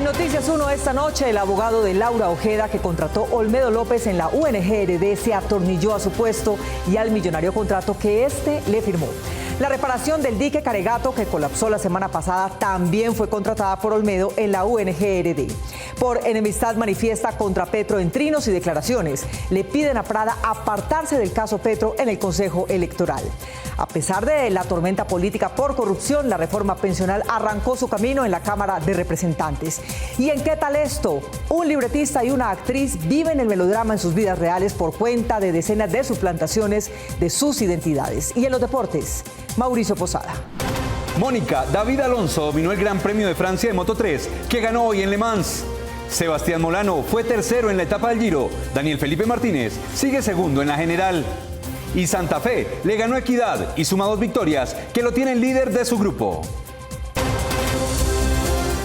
En Noticias 1 esta noche, el abogado de Laura Ojeda, que contrató Olmedo López en la UNGRD, se atornilló a su puesto y al millonario contrato que este le firmó. La reparación del dique Caregato, que colapsó la semana pasada, también fue contratada por Olmedo en la UNGRD. Por enemistad manifiesta contra Petro en trinos y declaraciones, le piden a Prada apartarse del caso Petro en el Consejo Electoral. A pesar de la tormenta política por corrupción, la reforma pensional arrancó su camino en la Cámara de Representantes. ¿Y en qué tal esto? Un libretista y una actriz viven el melodrama en sus vidas reales por cuenta de decenas de suplantaciones de sus identidades. Y en los deportes, Mauricio Posada. Mónica, David Alonso dominó el Gran Premio de Francia de Moto3, que ganó hoy en Le Mans. Sebastián Molano fue tercero en la etapa del Giro. Daniel Felipe Martínez sigue segundo en la general. Y Santa Fe le ganó a Equidad y suma 2 victorias, que lo tienen líder de su grupo.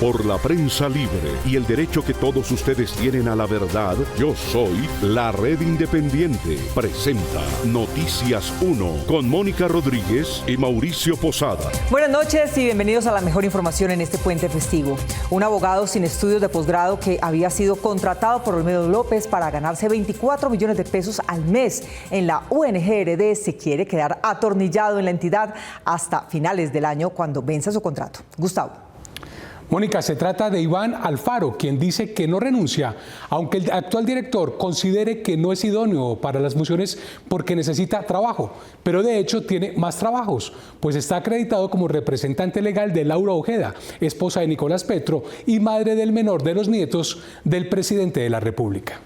Por la prensa libre y el derecho que todos ustedes tienen a la verdad, yo soy la Red Independiente. Presenta Noticias 1 con Mónica Rodríguez y Mauricio Posada. Buenas noches y bienvenidos a la mejor información en este puente festivo. Un abogado sin estudios de posgrado que había sido contratado por Olmedo López para ganarse 24 millones de pesos al mes en la UNGRD se quiere quedar atornillado en la entidad hasta finales del año cuando venza su contrato. Gustavo. Mónica, se trata de Iván Alfaro, quien dice que no renuncia, aunque el actual director considere que no es idóneo para las funciones porque necesita trabajo, pero de hecho tiene más trabajos, pues está acreditado como representante legal de Laura Ojeda, esposa de Nicolás Petro y madre del menor de los nietos del presidente de la República.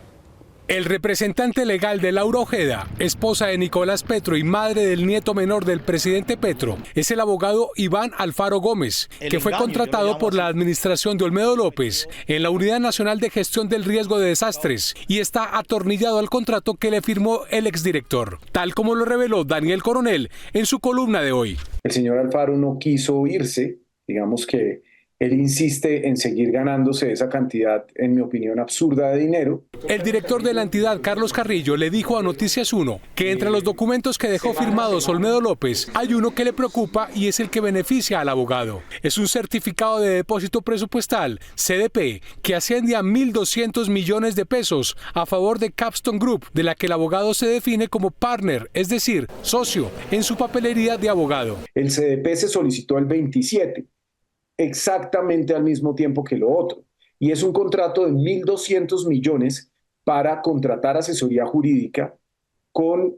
El representante legal de Laura Ojeda, esposa de Nicolás Petro y madre del nieto menor del presidente Petro, es el abogado Iván Alfaro Gómez, que fue contratado por la administración de Olmedo López en la Unidad Nacional de Gestión del Riesgo de Desastres y está atornillado al contrato que le firmó el exdirector, tal como lo reveló Daniel Coronel en su columna de hoy. El señor Alfaro no quiso irse, digamos que él insiste en seguir ganándose esa cantidad, en mi opinión, absurda de dinero. El director de la entidad, Carlos Carrillo, le dijo a Noticias 1 que entre los documentos que dejó firmados Olmedo López hay uno que le preocupa y es el que beneficia al abogado. Es un certificado de depósito presupuestal, CDP, que asciende a 1.200 millones de pesos a favor de Capstone Group, de la que el abogado se define como partner, es decir, socio, en su papelería de abogado. El CDP se solicitó el 27. Exactamente al mismo tiempo que lo otro. Y es un contrato de 1.200 millones para contratar asesoría jurídica con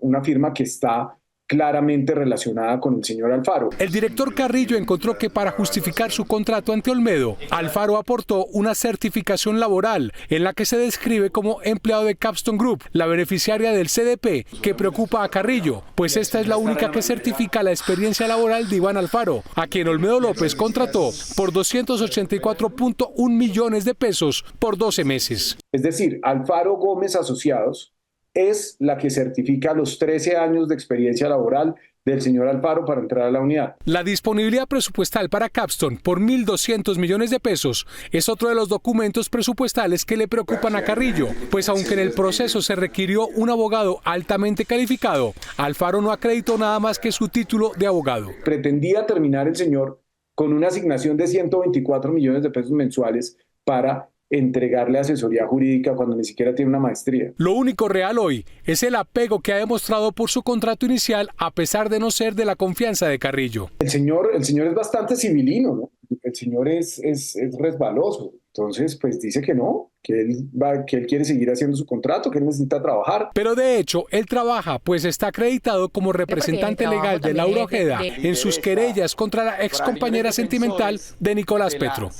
una firma que está claramente relacionada con el señor Alfaro. El director Carrillo encontró que para justificar su contrato ante Olmedo, Alfaro aportó una certificación laboral en la que se describe como empleado de Capstone Group, la beneficiaria del CDP, que preocupa a Carrillo, pues esta es la única que certifica la experiencia laboral de Iván Alfaro, a quien Olmedo López contrató por 284.1 millones de pesos por 12 meses. Es decir, Alfaro Gómez Asociados es la que certifica los 13 años de experiencia laboral del señor Alfaro para entrar a la unidad. La disponibilidad presupuestal para Capstone por 1.200 millones de pesos es otro de los documentos presupuestales que le preocupan a Carrillo, pues aunque en el proceso se requirió un abogado altamente calificado, Alfaro no acreditó nada más que su título de abogado. Pretendía terminar el señor con una asignación de 124 millones de pesos mensuales para entregarle asesoría jurídica cuando ni siquiera tiene una maestría. Lo único real hoy es el apego que ha demostrado por su contrato inicial a pesar de no ser de la confianza de Carrillo. El señor es bastante civilino, ¿no? El señor es resbaloso. Entonces, pues dice que no, que él quiere seguir haciendo su contrato, que él necesita trabajar. Pero de hecho, él trabaja, pues está acreditado como representante legal de Laura Ojeda en sus querellas contra la excompañera sentimental de Nicolás Petro.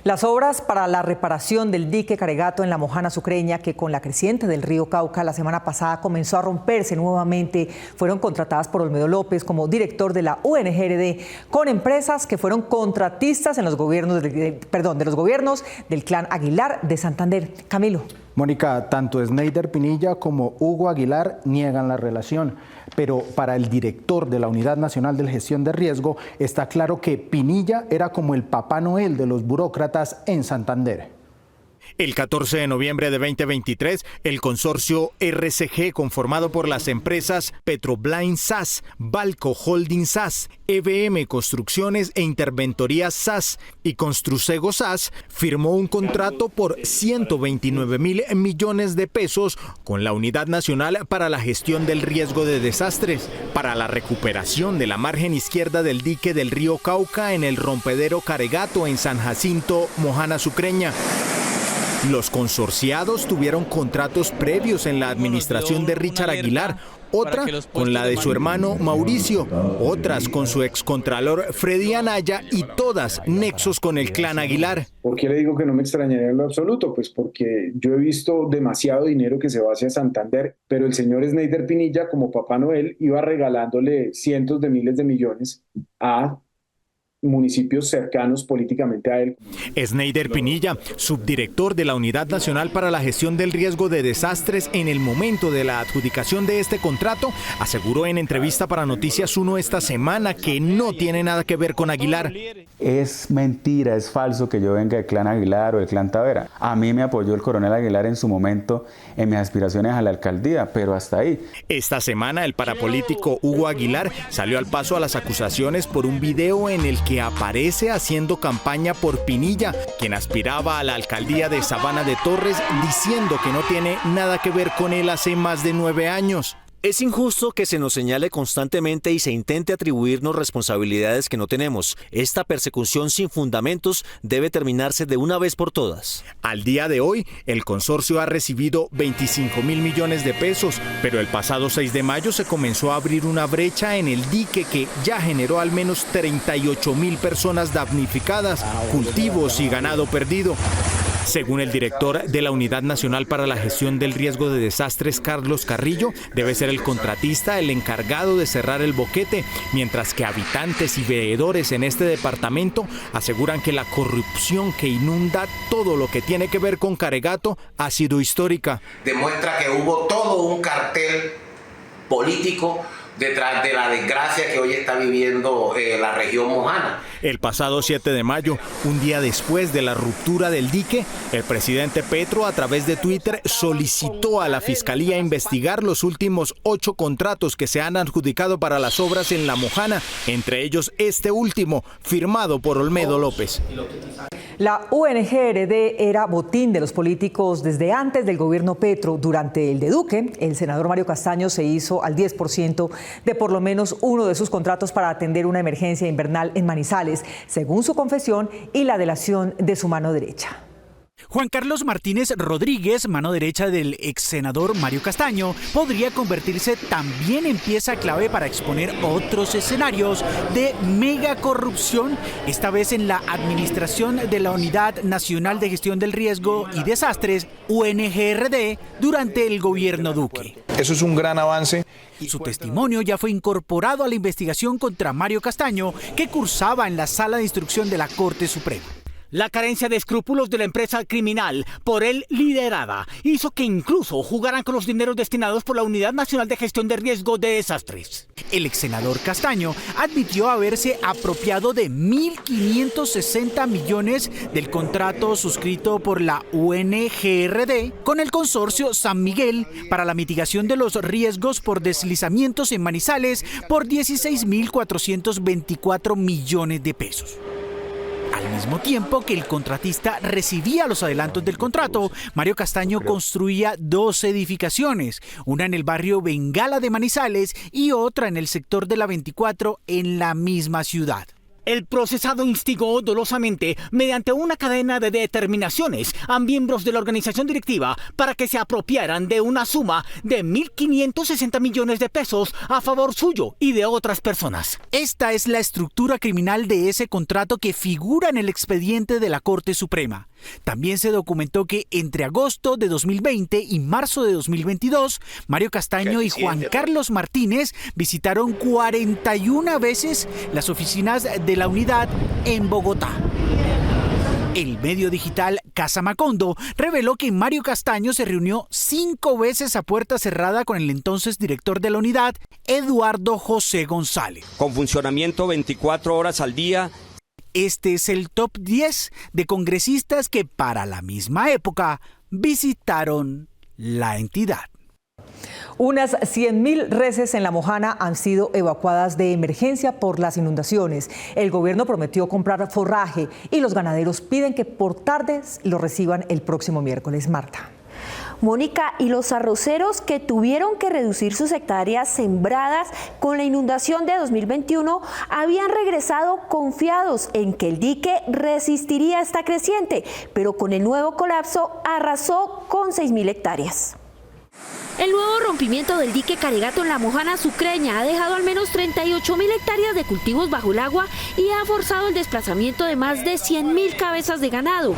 Las obras para la reparación del dique Caregato en la Mojana Sucreña, que con la creciente del río Cauca la semana pasada comenzó a romperse nuevamente, fueron contratadas por Olmedo López como director de la UNGRD, con empresas que fueron contratistas en los gobiernos de los gobiernos del clan Aguilar de Santander. Camilo. Mónica, tanto Sneider Pinilla como Hugo Aguilar niegan la relación, pero para el director de la Unidad Nacional de Gestión de Riesgo está claro que Pinilla era como el Papá Noel de los burócratas en Santander. El 14 de noviembre de 2023, el consorcio RCG, conformado por las empresas Petroblind SAS, Balco Holding SAS, EBM Construcciones e Interventoría SAS y Construsego SAS, firmó un contrato por 129.000 millones de pesos con la Unidad Nacional para la Gestión del Riesgo de Desastres, para la recuperación de la margen izquierda del dique del río Cauca en el rompedero Caregato en San Jacinto, Mojana Sucreña. Los consorciados tuvieron contratos previos en la administración de Richard Aguilar, otra con la de su hermano Mauricio, otras con su excontralor Freddy Anaya y todas nexos con el clan Aguilar. ¿Por qué le digo que no me extrañaría en lo absoluto? Pues porque yo he visto demasiado dinero que se va hacia Santander, pero el señor Sneider Pinilla, como Papá Noel, iba regalándole cientos de miles de millones a municipios cercanos políticamente a él. Sneider Pinilla, subdirector de la Unidad Nacional para la Gestión del Riesgo de Desastres en el momento de la adjudicación de este contrato, aseguró en entrevista para Noticias 1 esta semana que no tiene nada que ver con Aguilar. Es mentira, es falso que yo venga del clan Aguilar o del clan Tavera. A mí me apoyó el coronel Aguilar en su momento en mis aspiraciones a la alcaldía, pero hasta ahí. Esta semana el parapolítico Hugo Aguilar salió al paso a las acusaciones por un video en el que aparece haciendo campaña por Pinilla, quien aspiraba a la alcaldía de Sabana de Torres, diciendo que no tiene nada que ver con él hace más de 9 años. Es injusto que se nos señale constantemente y se intente atribuirnos responsabilidades que no tenemos. Esta persecución sin fundamentos debe terminarse de una vez por todas. Al día de hoy, el consorcio ha recibido 25.000 millones de pesos, pero el pasado 6 de mayo se comenzó a abrir una brecha en el dique que ya generó al menos 38.000 personas damnificadas, cultivos y ganado perdido. Según el director de la Unidad Nacional para la Gestión del Riesgo de Desastres, Carlos Carrillo, debe ser el contratista el encargado de cerrar el boquete, mientras que habitantes y veedores en este departamento aseguran que la corrupción que inunda todo lo que tiene que ver con Caregato ha sido histórica. Demuestra que hubo todo un cartel político detrás de la desgracia que hoy está viviendo la región mojana. El pasado 7 de mayo, un día después de la ruptura del dique, el presidente Petro a través de Twitter solicitó a la Fiscalía investigar los últimos 8 contratos que se han adjudicado para las obras en La Mojana, entre ellos este último, firmado por Olmedo López. La UNGRD era botín de los políticos desde antes del gobierno Petro. Durante el de Duque, el senador Mario Castaño se hizo al 10% de por lo menos uno de sus contratos para atender una emergencia invernal en Manizales, según su confesión y la delación de su mano derecha. Juan Carlos Martínez Rodríguez, mano derecha del ex senador Mario Castaño, podría convertirse también en pieza clave para exponer otros escenarios de mega corrupción, esta vez en la administración de la Unidad Nacional de Gestión del Riesgo y Desastres, UNGRD, durante el gobierno Duque. Eso es un gran avance. Su testimonio ya fue incorporado a la investigación contra Mario Castaño, que cursaba en la Sala de Instrucción de la Corte Suprema. La carencia de escrúpulos de la empresa criminal por él liderada hizo que incluso jugaran con los dineros destinados por la Unidad Nacional de Gestión de Riesgo de Desastres. El ex senador Castaño admitió haberse apropiado de 1.560 millones del contrato suscrito por la UNGRD con el consorcio San Miguel para la mitigación de los riesgos por deslizamientos en Manizales por 16.424 millones de pesos. Al mismo tiempo que el contratista recibía los adelantos del contrato, Mario Castaño construía 2 edificaciones, una en el barrio Bengala de Manizales y otra en el sector de la 24 en la misma ciudad. El procesado instigó dolosamente, mediante una cadena de determinaciones, a miembros de la organización directiva para que se apropiaran de una suma de 1.560 millones de pesos a favor suyo y de otras personas. Esta es la estructura criminal de ese contrato que figura en el expediente de la Corte Suprema. También se documentó que entre agosto de 2020 y marzo de 2022, Mario Castaño y Juan Carlos Martínez visitaron 41 veces las oficinas de la unidad en Bogotá. El medio digital Casa Macondo reveló que Mario Castaño se reunió 5 veces a puerta cerrada con el entonces director de la unidad, Eduardo José González. Con funcionamiento 24 horas al día. Este es el top 10 de congresistas que para la misma época visitaron la entidad. Unas 100.000 reses en La Mojana han sido evacuadas de emergencia por las inundaciones. El gobierno prometió comprar forraje y los ganaderos piden que por tardes lo reciban el próximo miércoles. Marta. Mónica, y los arroceros que tuvieron que reducir sus hectáreas sembradas con la inundación de 2021 habían regresado confiados en que el dique resistiría esta creciente, pero con el nuevo colapso arrasó con 6.000 hectáreas. El nuevo rompimiento del dique Caregato en La Mojana Sucreña ha dejado al menos 38.000 hectáreas de cultivos bajo el agua y ha forzado el desplazamiento de más de 100.000 cabezas de ganado.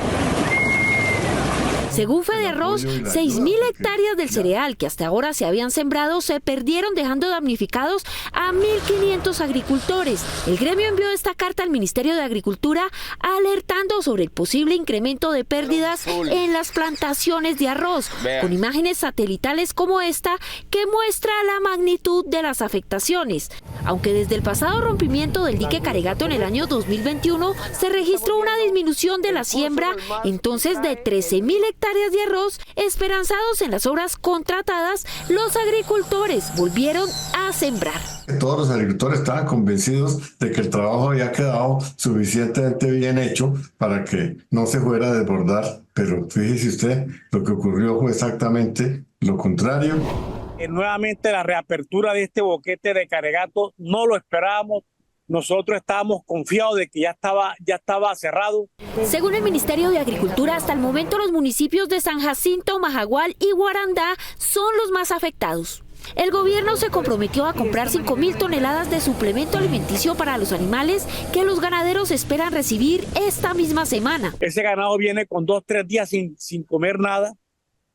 Según Federarroz, 6.000 hectáreas del cereal que hasta ahora se habían sembrado se perdieron, dejando damnificados a 1.500 agricultores. El gremio envió esta carta al Ministerio de Agricultura alertando sobre el posible incremento de pérdidas en las plantaciones de arroz, con imágenes satelitales como esta que muestra la magnitud de las afectaciones. Aunque desde el pasado rompimiento del dique Caregato en el año 2021 se registró una disminución de la siembra, entonces de 13.000 hectáreas de arroz, esperanzados en las obras contratadas, los agricultores volvieron a sembrar. Todos los agricultores estaban convencidos de que el trabajo había quedado suficientemente bien hecho para que no se fuera a desbordar, pero fíjese usted, lo que ocurrió fue exactamente lo contrario. Nuevamente la reapertura de este boquete de Caregato no lo esperábamos. Nosotros estábamos confiados de que ya estaba cerrado. Según el Ministerio de Agricultura, hasta el momento los municipios de San Jacinto, Majagual y Guarandá son los más afectados. El gobierno se comprometió a comprar 5.000 toneladas de suplemento alimenticio para los animales que los ganaderos esperan recibir esta misma semana. Ese ganado viene con 2-3 días sin comer nada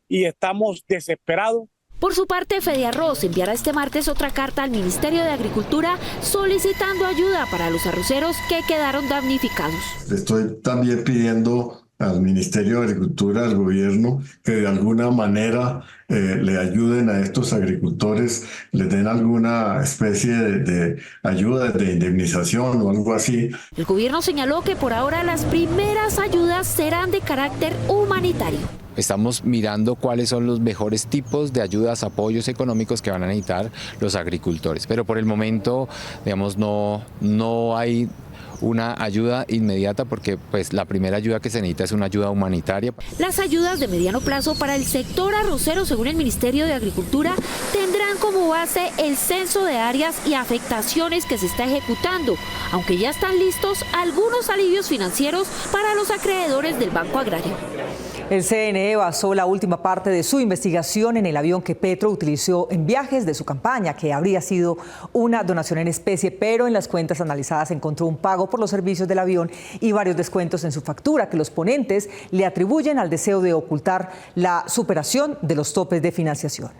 y estamos desesperados. Por su parte, Federarroz enviará este martes otra carta al Ministerio de Agricultura solicitando ayuda para los arroceros que quedaron damnificados. Le estoy también pidiendo al Ministerio de Agricultura, al gobierno, que de alguna manera le ayuden a estos agricultores, les den alguna especie de ayuda, de indemnización o algo así. El gobierno señaló que por ahora las primeras ayudas serán de carácter humanitario. Estamos mirando cuáles son los mejores tipos de ayudas, apoyos económicos que van a necesitar los agricultores. Pero por el momento, digamos, no hay una ayuda inmediata porque pues la primera ayuda que se necesita es una ayuda humanitaria. Las ayudas de mediano plazo para el sector arrocero, según el Ministerio de Agricultura, tendrán como base el censo de áreas y afectaciones que se está ejecutando, aunque ya están listos algunos alivios financieros para los acreedores del Banco Agrario. El CNE basó la última parte de su investigación en el avión que Petro utilizó en viajes de su campaña, que habría sido una donación en especie, pero en las cuentas analizadas encontró un pago por los servicios del avión y varios descuentos en su factura que los ponentes le atribuyen al deseo de ocultar la superación de los topes de financiación.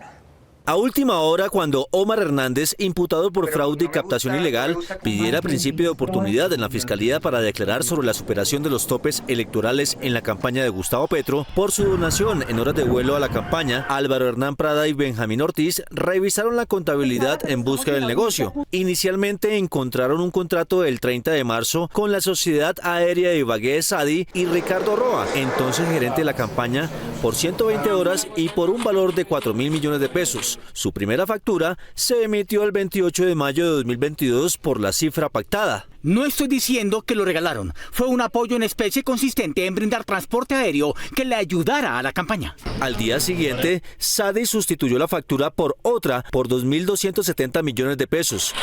A última hora, cuando Omar Hernández, imputado por fraude y captación ilegal, pidiera principio de oportunidad en la Fiscalía para declarar sobre la superación de los topes electorales en la campaña de Gustavo Petro por su donación en horas de vuelo a la campaña, Álvaro Hernán Prada y Benjamín Ortiz revisaron la contabilidad en busca del negocio. Inicialmente encontraron un contrato del 30 de marzo con la Sociedad Aérea de Ibagué Sadi y Ricardo Roa, entonces gerente de la campaña, por 120 horas y por un valor de 4.000 millones de pesos. Su primera factura se emitió el 28 de mayo de 2022 por la cifra pactada. No estoy diciendo que lo regalaron. Fue un apoyo en especie consistente en brindar transporte aéreo que le ayudara a la campaña. Al día siguiente, Sadi sustituyó la factura por otra por 2.270 millones de pesos.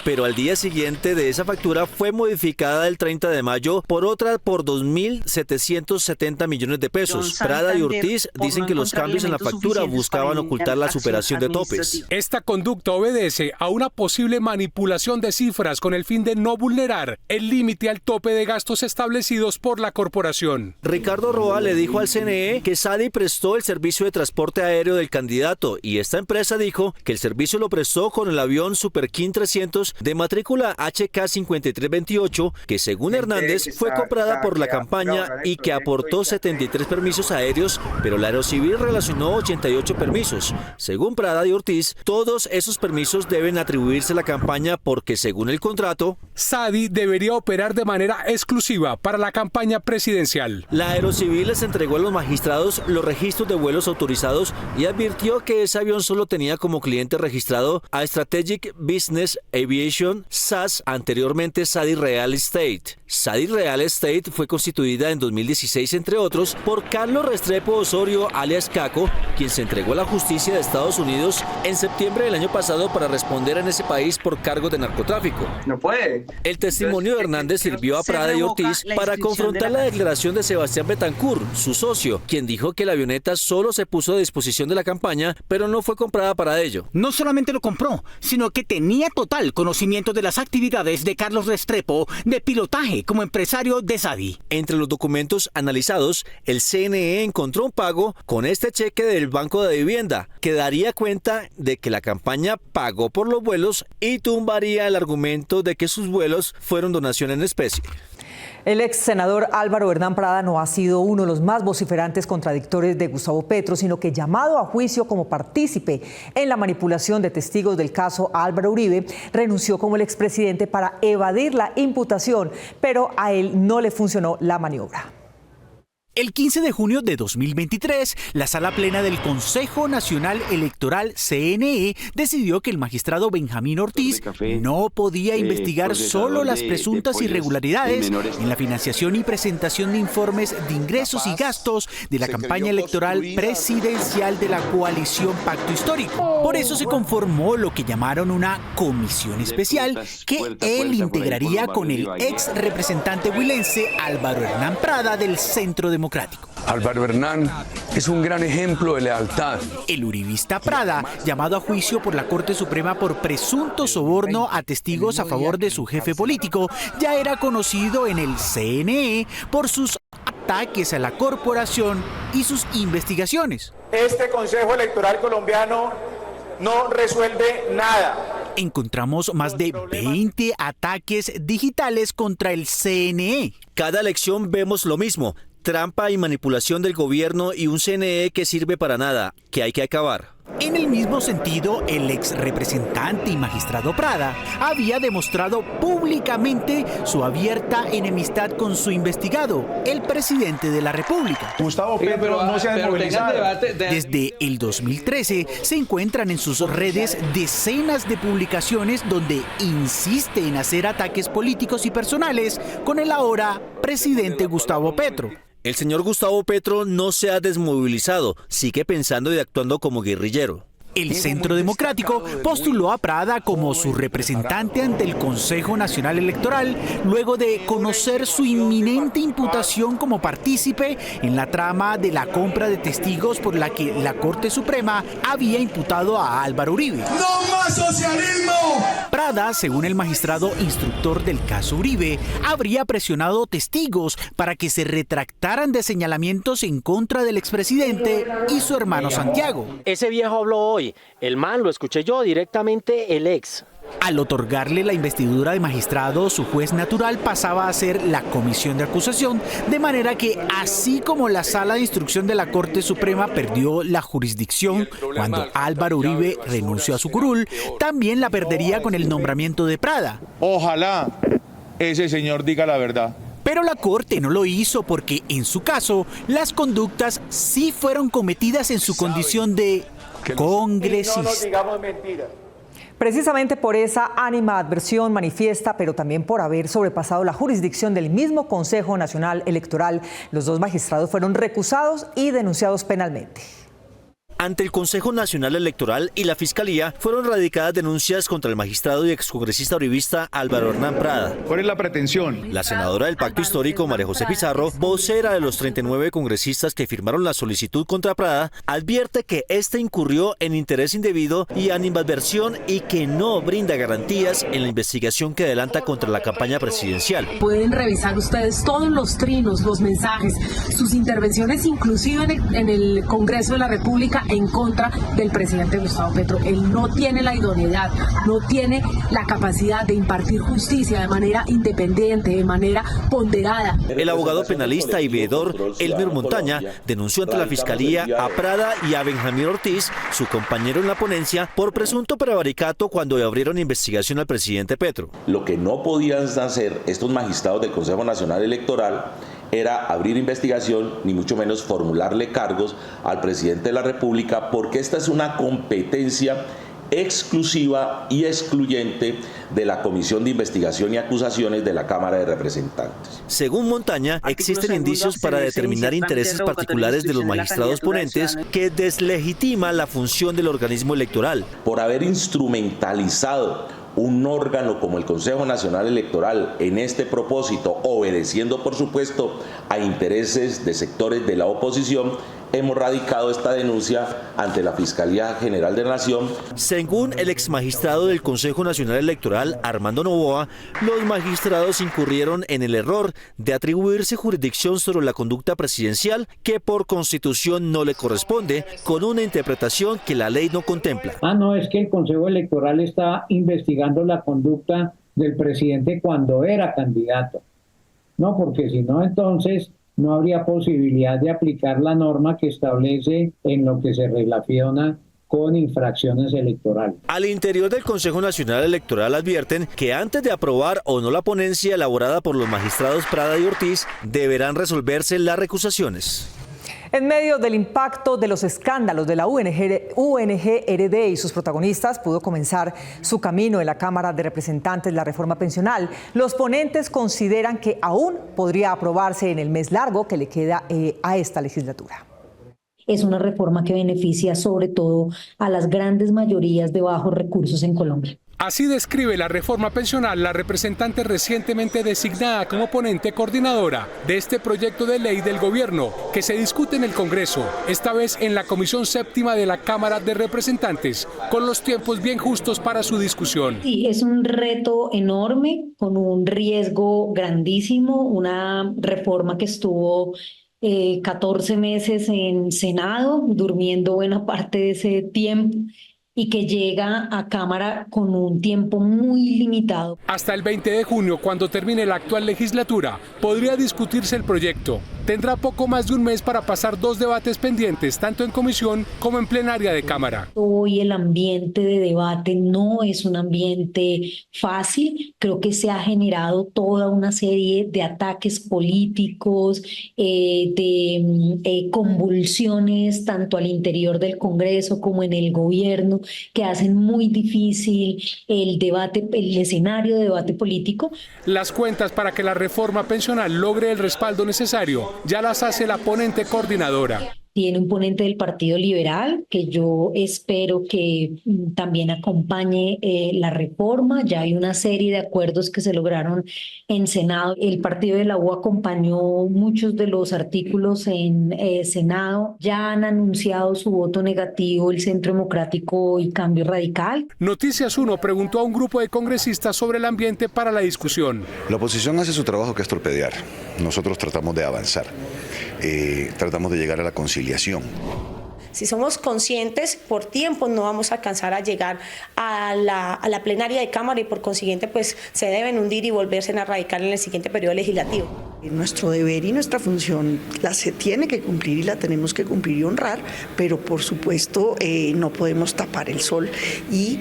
Pero al día siguiente de esa factura fue modificada el 30 de mayo por otra por 2.770 millones de pesos. Prada y Ortiz dicen que los cambios en la factura buscaban ocultar la superación de topes. Esta conducta obedece a una posible manipulación de cifras con el fin de no vulnerar el límite al tope de gastos establecidos por la corporación. Ricardo Roa le dijo al CNE que Sadi prestó el servicio de transporte aéreo del candidato y esta empresa dijo que el servicio lo prestó con el avión Super King 300 años de matrícula HK5328, que según Hernández fue comprada por la campaña y que aportó 73 permisos aéreos, pero la Aerocivil relacionó 88 permisos. Según Prada y Ortiz, todos esos permisos deben atribuirse a la campaña porque según el contrato, SADI debería operar de manera exclusiva para la campaña presidencial. La Aerocivil les entregó a los magistrados los registros de vuelos autorizados y advirtió que ese avión solo tenía como cliente registrado a Strategic Business Aviation SAS, anteriormente SADI Real Estate. SADI Real Estate fue constituida en 2016, entre otros, por Carlos Restrepo Osorio, alias Caco, quien se entregó a la justicia de Estados Unidos en septiembre del año pasado para responder en ese país por cargos de narcotráfico. No puede. El testimonio de Hernández sirvió a Prada y Ortiz para confrontar la declaración de Sebastián Betancourt, su socio, quien dijo que la avioneta solo se puso a disposición de la campaña, pero no fue comprada para ello. No solamente lo compró, sino que tenía total conocimiento de las actividades de Carlos Restrepo de pilotaje como empresario de SADI. Entre los documentos analizados, el CNE encontró un pago con este cheque del Banco de Vivienda, que daría cuenta de que la campaña pagó por los vuelos y tumbaría el argumento de que sus vuelos fueron donación en especie. El ex senador Álvaro Hernán Prada no ha sido uno de los más vociferantes contradictores de Gustavo Petro, sino que llamado a juicio como partícipe en la manipulación de testigos del caso Álvaro Uribe, renunció como el expresidente para evadir la imputación, pero a él no le funcionó la maniobra. El 15 de junio de 2023, la Sala Plena del Consejo Nacional Electoral, CNE, decidió que el magistrado Benjamín Ortiz no podía investigar solo las presuntas irregularidades en la financiación y presentación de informes de ingresos y gastos de la campaña electoral presidencial de la coalición Pacto Histórico. Por eso se conformó lo que llamaron una comisión especial que él integraría con el ex representante huilense Álvaro Hernán Prada del Centro Democrático. Álvaro Hernán es un gran ejemplo de lealtad. El uribista Prada, llamado a juicio por la Corte Suprema por presunto soborno a testigos a favor de su jefe político, ya era conocido en el CNE por sus ataques a la corporación y sus investigaciones. Este Consejo Electoral colombiano no resuelve nada. Encontramos más de 20 ataques digitales contra el CNE. Cada elección vemos lo mismo: trampa y manipulación del gobierno y un CNE que sirve para nada, que hay que acabar. En el mismo sentido, el ex representante y magistrado Prada había demostrado públicamente su abierta enemistad con su investigado, el presidente de la República. Gustavo Petro no se ha desmovilizado. Desde el 2013 se encuentran en sus redes decenas de publicaciones donde insiste en hacer ataques políticos y personales con el ahora presidente Gustavo Petro. El señor Gustavo Petro no se ha desmovilizado, sigue pensando y actuando como guerrillero. El Centro Democrático postuló a Prada como su representante ante el Consejo Nacional Electoral luego de conocer su inminente imputación como partícipe en la trama de la compra de testigos por la que la Corte Suprema había imputado a Álvaro Uribe. ¡No más socialismo! Prada, según el magistrado instructor del caso Uribe, habría presionado testigos para que se retractaran de señalamientos en contra del expresidente y su hermano Santiago. Ese viejo habló hoy. El man lo escuché yo directamente, el ex. Al otorgarle la investidura de magistrado, su juez natural pasaba a ser la comisión de acusación, de manera que, así como la sala de instrucción de la Corte Suprema perdió la jurisdicción cuando Álvaro Uribe renunció a su curul, también la perdería con el nombramiento de Prada. Ojalá ese señor diga la verdad. Pero la Corte no lo hizo porque, en su caso, las conductas sí fueron cometidas en su condición de congresista. No nos digamos mentiras. Precisamente por esa animadversión manifiesta, pero también por haber sobrepasado la jurisdicción del mismo Consejo Nacional Electoral, los dos magistrados fueron recusados y denunciados penalmente. Ante el Consejo Nacional Electoral y la Fiscalía fueron radicadas denuncias contra el magistrado y excongresista uribista Álvaro Hernán Prada. ¿Cuál es la pretensión? La senadora del Pacto Histórico, María José Pizarro, vocera de los 39 congresistas que firmaron la solicitud contra Prada, advierte que este incurrió en interés indebido y animadversión y que no brinda garantías en la investigación que adelanta contra la campaña presidencial. Pueden revisar ustedes todos los trinos, los mensajes, sus intervenciones inclusive en el Congreso de la República, en contra del presidente Gustavo Petro. Él no tiene la idoneidad, no tiene la capacidad de impartir justicia de manera independiente, de manera ponderada. El abogado penalista y veedor Elmer Montaña denunció ante la Fiscalía a Prada y a Benjamín Ortiz, su compañero en la ponencia, por presunto prevaricato cuando le abrieron investigación al presidente Petro. Lo que no podían hacer estos magistrados del Consejo Nacional Electoral era abrir investigación, ni mucho menos formularle cargos al presidente de la República, porque esta es una competencia exclusiva y excluyente de la Comisión de Investigación y Acusaciones de la Cámara de Representantes. Según Montaña, existen indicios para determinar intereses particulares de los magistrados ponentes que deslegitima la función del organismo electoral. Por haber instrumentalizado un órgano como el Consejo Nacional Electoral en este propósito, obedeciendo por supuesto a intereses de sectores de la oposición, hemos radicado esta denuncia ante la Fiscalía General de la Nación. Según el exmagistrado del Consejo Nacional Electoral, Armando Novoa, los magistrados incurrieron en el error de atribuirse jurisdicción sobre la conducta presidencial que por Constitución no le corresponde, con una interpretación que la ley no contempla. No, es que el Consejo Electoral está investigando la conducta del presidente cuando era candidato. No, porque si no, entonces no habría posibilidad de aplicar la norma que establece en lo que se relaciona con infracciones electorales. Al interior del Consejo Nacional Electoral advierten que antes de aprobar o no la ponencia elaborada por los magistrados Prada y Ortiz, deberán resolverse las recusaciones. En medio del impacto de los escándalos de la UNG-RD y sus protagonistas, pudo comenzar su camino en la Cámara de Representantes la reforma pensional. Los ponentes consideran que aún podría aprobarse en el mes largo que le queda a esta legislatura. Es una reforma que beneficia sobre todo a las grandes mayorías de bajos recursos en Colombia. Así describe la reforma pensional la representante recientemente designada como ponente coordinadora de este proyecto de ley del gobierno que se discute en el Congreso, esta vez en la Comisión Séptima de la Cámara de Representantes, con los tiempos bien justos para su discusión. Sí, es un reto enorme, con un riesgo grandísimo, una reforma que estuvo 14 meses en Senado, durmiendo buena parte de ese tiempo, y que llega a Cámara con un tiempo muy limitado. Hasta el 20 de junio, cuando termine la actual legislatura, podría discutirse el proyecto. Tendrá poco más de un mes para pasar 2 debates pendientes, tanto en comisión como en plenaria de Cámara. Hoy el ambiente de debate no es un ambiente fácil. Creo que se ha generado toda una serie de ataques políticos, de convulsiones, tanto al interior del Congreso como en el gobierno, que hacen muy difícil el debate, el escenario de debate político. Las cuentas para que la reforma pensional logre el respaldo necesario ya las hace la ponente coordinadora. Tiene un ponente del Partido Liberal que yo espero que también acompañe la reforma. Ya hay una serie de acuerdos que se lograron en Senado. El Partido de la U acompañó muchos de los artículos en Senado. Ya han anunciado su voto negativo el Centro Democrático y Cambio Radical. Noticias 1 preguntó a un grupo de congresistas sobre el ambiente para la discusión. La oposición hace su trabajo, que es torpedear. Nosotros tratamos de avanzar. Tratamos de llegar a la conciliación. Si somos conscientes, por tiempo no vamos a alcanzar a llegar a la plenaria de Cámara y por consiguiente pues se deben hundir y volverse a radicar en el siguiente periodo legislativo. Nuestro deber y nuestra función se tiene que cumplir y la tenemos que cumplir y honrar, pero por supuesto no podemos tapar el sol y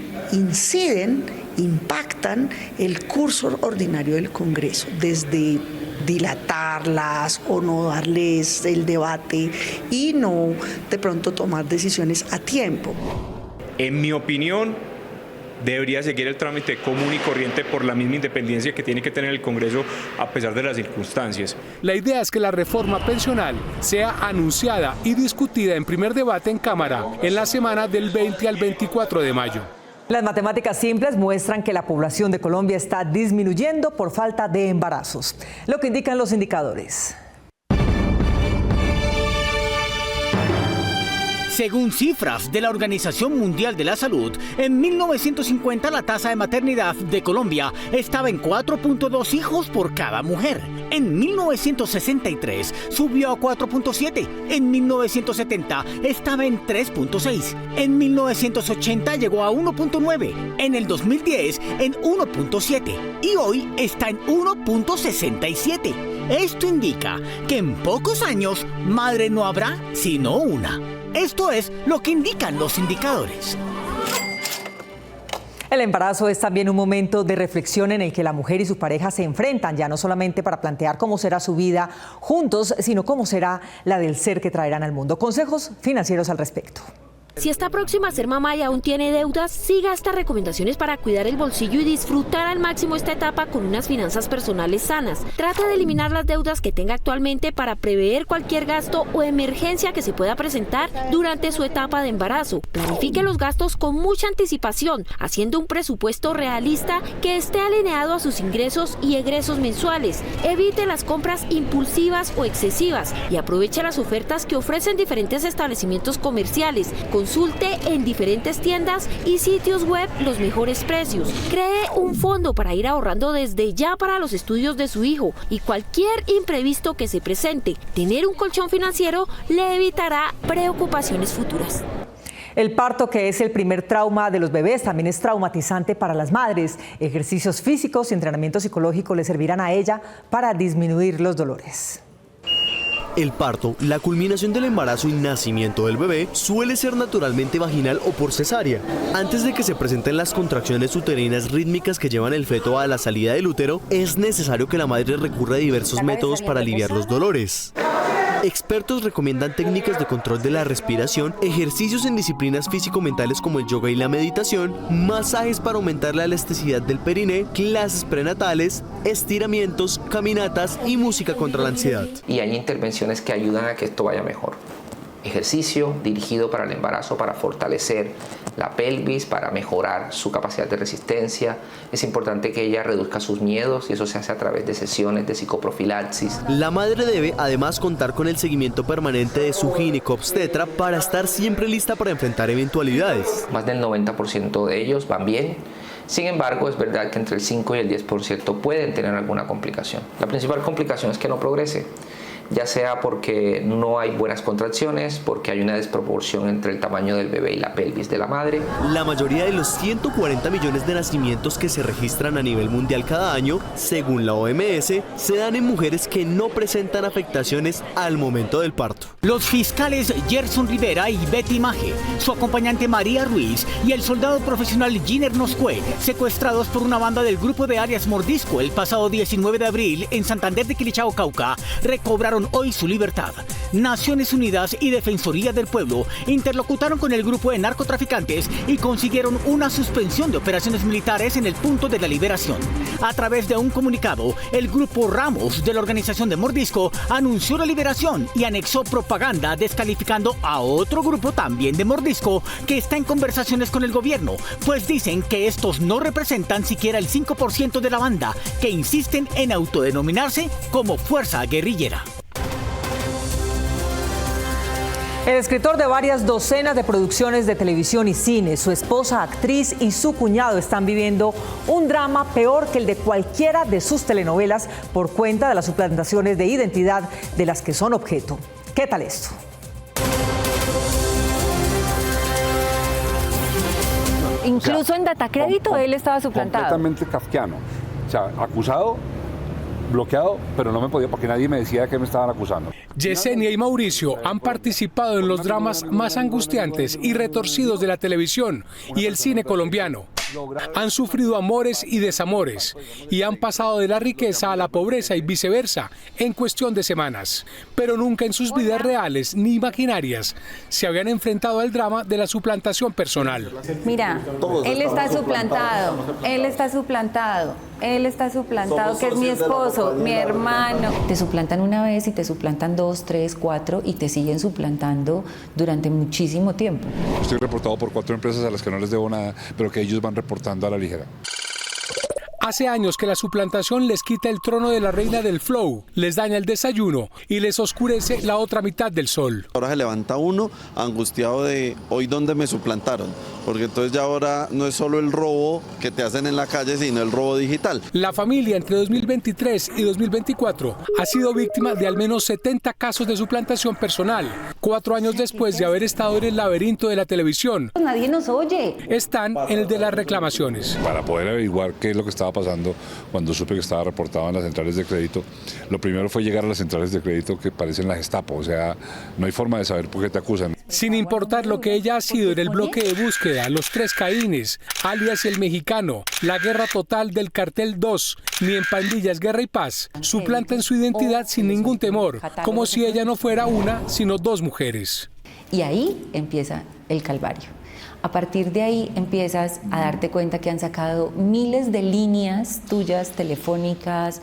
impactan el curso ordinario del Congreso, desde dilatarlas o no darles el debate y no de pronto tomar decisiones a tiempo. En mi opinión, debería seguir el trámite común y corriente por la misma independencia que tiene que tener el Congreso a pesar de las circunstancias. La idea es que la reforma pensional sea anunciada y discutida en primer debate en Cámara en la semana del 20 al 24 de mayo. Las matemáticas simples muestran que la población de Colombia está disminuyendo por falta de embarazos, lo que indican los indicadores. Según cifras de la Organización Mundial de la Salud, en 1950 la tasa de maternidad de Colombia estaba en 4.2 hijos por cada mujer. En 1963 subió a 4.7. En 1970 estaba en 3.6. En 1980 llegó a 1.9. En el 2010 en 1.7. Y hoy está en 1.67. Esto indica que en pocos años madre no habrá sino una. Esto es lo que indican los indicadores. El embarazo es también un momento de reflexión en el que la mujer y su pareja se enfrentan, ya no solamente para plantear cómo será su vida juntos, sino cómo será la del ser que traerán al mundo. Consejos financieros al respecto. Si está próxima a ser mamá y aún tiene deudas, siga estas recomendaciones para cuidar el bolsillo y disfrutar al máximo esta etapa con unas finanzas personales sanas. Trata de eliminar las deudas que tenga actualmente para prever cualquier gasto o emergencia que se pueda presentar durante su etapa de embarazo. Planifique los gastos con mucha anticipación, haciendo un presupuesto realista que esté alineado a sus ingresos y egresos mensuales. Evite las compras impulsivas o excesivas y aproveche las ofertas que ofrecen diferentes establecimientos comerciales. Consulte en diferentes tiendas y sitios web los mejores precios. Cree un fondo para ir ahorrando desde ya para los estudios de su hijo y cualquier imprevisto que se presente. Tener un colchón financiero le evitará preocupaciones futuras. El parto, que es el primer trauma de los bebés, también es traumatizante para las madres. Ejercicios físicos y entrenamiento psicológico le servirán a ella para disminuir los dolores. El parto, la culminación del embarazo y nacimiento del bebé, suele ser naturalmente vaginal o por cesárea. Antes de que se presenten las contracciones uterinas rítmicas que llevan el feto a la salida del útero, es necesario que la madre recurra a diversos métodos para aliviar los dolores. Expertos recomiendan técnicas de control de la respiración, ejercicios en disciplinas físico-mentales como el yoga y la meditación, masajes para aumentar la elasticidad del periné, clases prenatales, estiramientos, caminatas y música contra la ansiedad. Y hay intervenciones que ayudan a que esto vaya mejor. Ejercicio dirigido para el embarazo, para fortalecer la pelvis, para mejorar su capacidad de resistencia. Es importante que ella reduzca sus miedos y eso se hace a través de sesiones de psicoprofilaxis. La madre debe además contar con el seguimiento permanente de su ginecobstetra para estar siempre lista para enfrentar eventualidades. Más del 90% de ellos van bien. Sin embargo, es verdad que entre el 5 y el 10% pueden tener alguna complicación. La principal complicación es que no progrese, ya sea porque no hay buenas contracciones, porque hay una desproporción entre el tamaño del bebé y la pelvis de la madre. La mayoría de los 140 millones de nacimientos que se registran a nivel mundial cada año, según la OMS, se dan en mujeres que no presentan afectaciones al momento del parto. Los fiscales Gerson Rivera y Betty Maje, su acompañante María Ruiz y el soldado profesional Giner Noscue, secuestrados por una banda del grupo de alias Mordisco el pasado 19 de abril en Santander de Quilichao, Cauca, recobraron hoy su libertad. Naciones Unidas y Defensoría del Pueblo interlocutaron con el grupo de narcotraficantes y consiguieron una suspensión de operaciones militares en el punto de la liberación. A través de un comunicado, el grupo Ramos de la organización de Mordisco anunció la liberación y anexó propaganda descalificando a otro grupo también de Mordisco que está en conversaciones con el gobierno, pues dicen que estos no representan siquiera el 5% de la banda, que insisten en autodenominarse como fuerza guerrillera. El escritor de varias docenas de producciones de televisión y cine, su esposa actriz y su cuñado están viviendo un drama peor que el de cualquiera de sus telenovelas por cuenta de las suplantaciones de identidad de las que son objeto. ¿Qué tal esto? Incluso en Datacrédito él estaba suplantado. Completamente kafkiano. O sea, acusado, bloqueado, pero no me podía porque nadie me decía que me estaban acusando. Yesenia y Mauricio han participado en los dramas más angustiantes y retorcidos de la televisión y el cine colombiano. Han sufrido amores y desamores y han pasado de la riqueza a la pobreza y viceversa en cuestión de semanas. Pero nunca en sus vidas reales ni imaginarias se habían enfrentado al drama de la suplantación personal. Mira, él está suplantado, él está suplantado, él está suplantado, que es mi esposo, mi hermano. Te suplantan una vez y te suplantan 2, 3, 4 y te siguen suplantando durante muchísimo tiempo. Estoy reportado por 4 empresas a las que no les debo nada, pero que ellos van reportando a la ligera. Hace años que la suplantación les quita el trono de la reina del flow, les daña el desayuno y les oscurece la otra mitad del sol. Ahora se levanta uno angustiado de hoy dónde me suplantaron, porque entonces ya ahora no es solo el robo que te hacen en la calle, sino el robo digital. La familia entre 2023 y 2024 ha sido víctima de al menos 70 casos de suplantación personal. 4 años después de haber estado en el laberinto de la televisión, nadie nos oye. Están en el de las reclamaciones. Para poder averiguar qué es lo que estaba pasando cuando supe que estaba reportado en las centrales de crédito, lo primero fue llegar a las centrales de crédito que parecen la Gestapo, o sea, no hay forma de saber por qué te acusan. Sin importar lo que ella ha sido en el bloque de búsqueda, los 3 Caínes, alias El Mexicano, la guerra total del Cartel 2, ni en Pandillas, Guerra y Paz, suplantan su identidad sin ningún temor, como si ella no fuera una, sino 2 mujeres. Y ahí empieza el calvario. A partir de ahí empiezas a darte cuenta que han sacado miles de líneas tuyas telefónicas,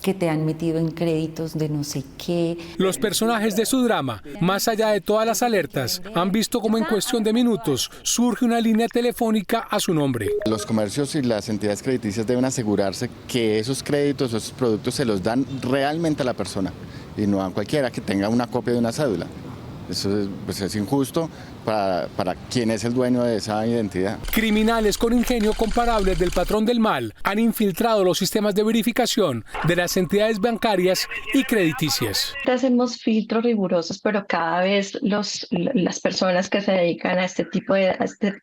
que te han metido en créditos de no sé qué. Los personajes de su drama, más allá de todas las alertas, han visto como en cuestión de minutos surge una línea telefónica a su nombre. Los comercios y las entidades crediticias deben asegurarse que esos créditos, esos productos se los dan realmente a la persona y no a cualquiera que tenga una copia de una cédula. Eso es injusto para quien es el dueño de esa identidad. Criminales con ingenio comparables del patrón del mal han infiltrado los sistemas de verificación de las entidades bancarias y crediticias. Hacemos filtros rigurosos, pero cada vez las personas que se dedican a este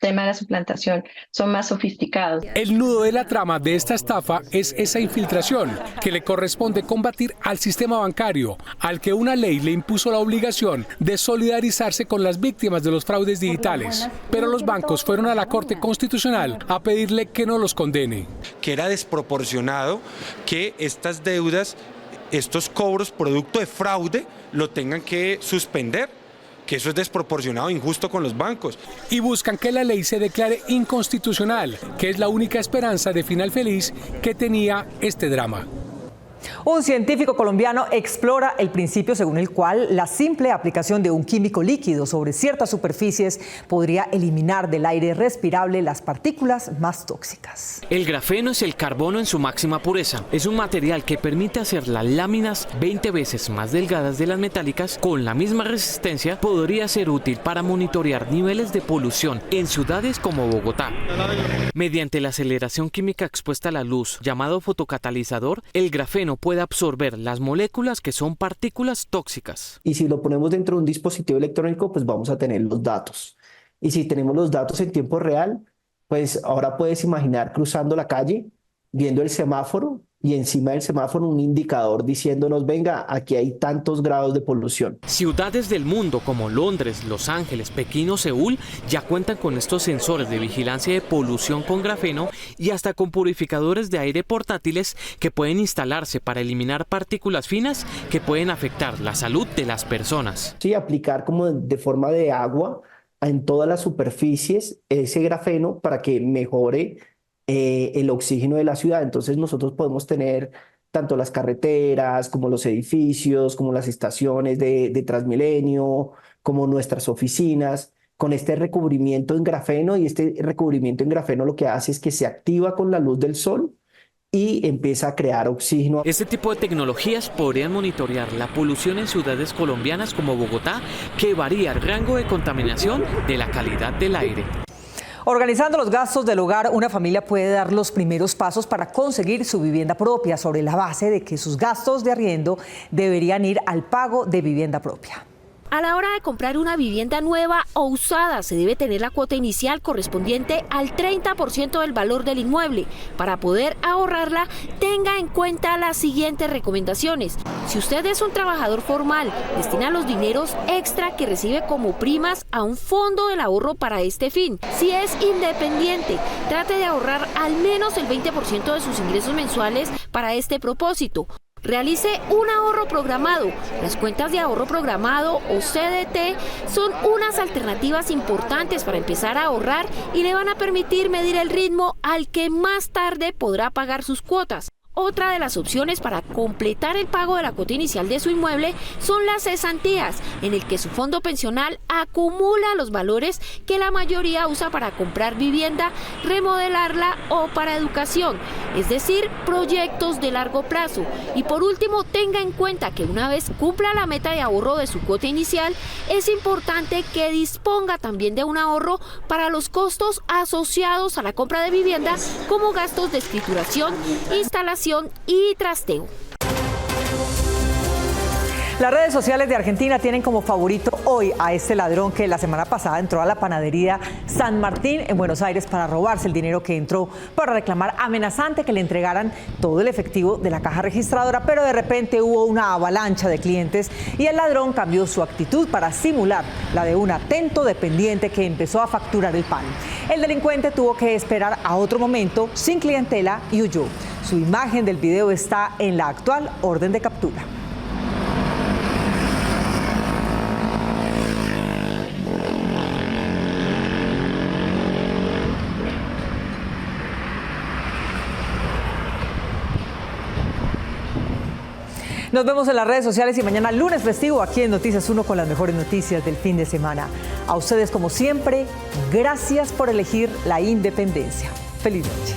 tema de la suplantación son más sofisticados. El nudo de la trama de esta estafa es esa infiltración que le corresponde combatir al sistema bancario, al que una ley le impuso la obligación de solidarizarse con las víctimas de los fraudes digitales, pero los bancos fueron a la Corte Constitucional a pedirle que no los condene. Que era desproporcionado que estas deudas, estos cobros producto de fraude, lo tengan que suspender, que eso es desproporcionado e injusto con los bancos. Y buscan que la ley se declare inconstitucional, que es la única esperanza de final feliz que tenía este drama. Un científico colombiano explora el principio según el cual la simple aplicación de un químico líquido sobre ciertas superficies podría eliminar del aire respirable las partículas más tóxicas. El grafeno es el carbono en su máxima pureza. Es un material que permite hacer las láminas 20 veces más delgadas de las metálicas. Con la misma resistencia podría ser útil para monitorear niveles de polución en ciudades como Bogotá. Mediante la aceleración química expuesta a la luz, llamado fotocatalizador, el grafeno puede absorber las moléculas que son partículas tóxicas. Y si lo ponemos dentro de un dispositivo electrónico, pues vamos a tener los datos. Y si tenemos los datos en tiempo real, pues ahora puedes imaginar cruzando la calle, viendo el semáforo y encima del semáforo un indicador diciéndonos, venga, aquí hay tantos grados de polución. Ciudades del mundo como Londres, Los Ángeles, Pekín o Seúl ya cuentan con estos sensores de vigilancia de polución con grafeno y hasta con purificadores de aire portátiles que pueden instalarse para eliminar partículas finas que pueden afectar la salud de las personas. Sí, aplicar como de forma de agua en todas las superficies ese grafeno para que mejore el oxígeno de la ciudad. Entonces nosotros podemos tener tanto las carreteras como los edificios, como las estaciones de Transmilenio, como nuestras oficinas, con este recubrimiento en grafeno, y este recubrimiento en grafeno lo que hace es que se activa con la luz del sol y empieza a crear oxígeno. Este tipo de tecnologías podrían monitorear la polución en ciudades colombianas como Bogotá, que varía el rango de contaminación de la calidad del aire. Organizando los gastos del hogar, una familia puede dar los primeros pasos para conseguir su vivienda propia, sobre la base de que sus gastos de arriendo deberían ir al pago de vivienda propia. A la hora de comprar una vivienda nueva o usada, se debe tener la cuota inicial correspondiente al 30% del valor del inmueble. Para poder ahorrarla, tenga en cuenta las siguientes recomendaciones. Si usted es un trabajador formal, destina los dineros extra que recibe como primas a un fondo del ahorro para este fin. Si es independiente, trate de ahorrar al menos el 20% de sus ingresos mensuales para este propósito. Realice un ahorro programado. Las cuentas de ahorro programado o CDT son unas alternativas importantes para empezar a ahorrar y le van a permitir medir el ritmo al que más tarde podrá pagar sus cuotas. Otra de las opciones para completar el pago de la cuota inicial de su inmueble son las cesantías, en el que su fondo pensional acumula los valores que la mayoría usa para comprar vivienda, remodelarla o para educación, es decir, proyectos de largo plazo. Y por último, tenga en cuenta que una vez cumpla la meta de ahorro de su cuota inicial, es importante que disponga también de un ahorro para los costos asociados a la compra de vivienda, como gastos de escrituración, instalación y trasteo. Las redes sociales de Argentina tienen como favorito hoy a este ladrón que la semana pasada entró a la panadería San Martín en Buenos Aires para robarse el dinero que entró, para reclamar amenazante que le entregaran todo el efectivo de la caja registradora, pero de repente hubo una avalancha de clientes y el ladrón cambió su actitud para simular la de un atento dependiente que empezó a facturar el pan. El delincuente tuvo que esperar a otro momento sin clientela y huyó. Su imagen del video está en la actual orden de captura. Nos vemos en las redes sociales y mañana lunes festivo aquí en Noticias 1 con las mejores noticias del fin de semana. A ustedes, como siempre, gracias por elegir la independencia. Feliz noche.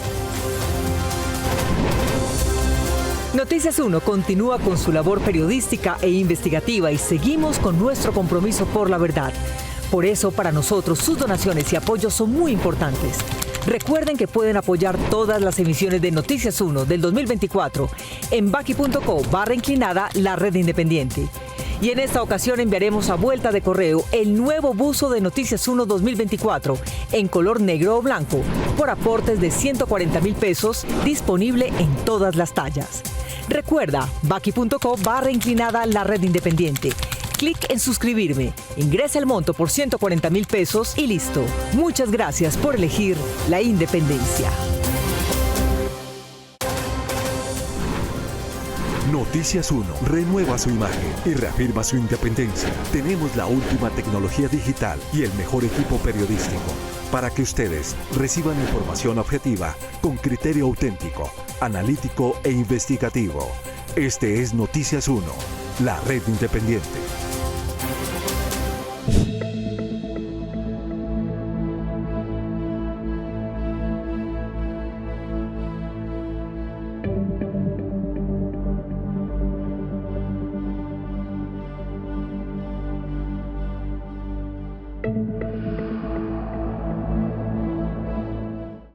Noticias 1 continúa con su labor periodística e investigativa y seguimos con nuestro compromiso por la verdad. Por eso, para nosotros, sus donaciones y apoyos son muy importantes. Recuerden que pueden apoyar todas las emisiones de Noticias 1 del 2024 en baki.co/inclinada la red independiente. Y en esta ocasión enviaremos a vuelta de correo el nuevo buzo de Noticias 1 2024 en color negro o blanco por aportes de 140,000 pesos, disponible en todas las tallas. Recuerda, baki.co/inclinada la red independiente. Clic en suscribirme, ingresa el monto por 140,000 pesos y listo. Muchas gracias por elegir la independencia. Noticias 1 renueva su imagen y reafirma su independencia. Tenemos la última tecnología digital y el mejor equipo periodístico para que ustedes reciban información objetiva con criterio auténtico, analítico e investigativo. Este es Noticias 1, la red independiente.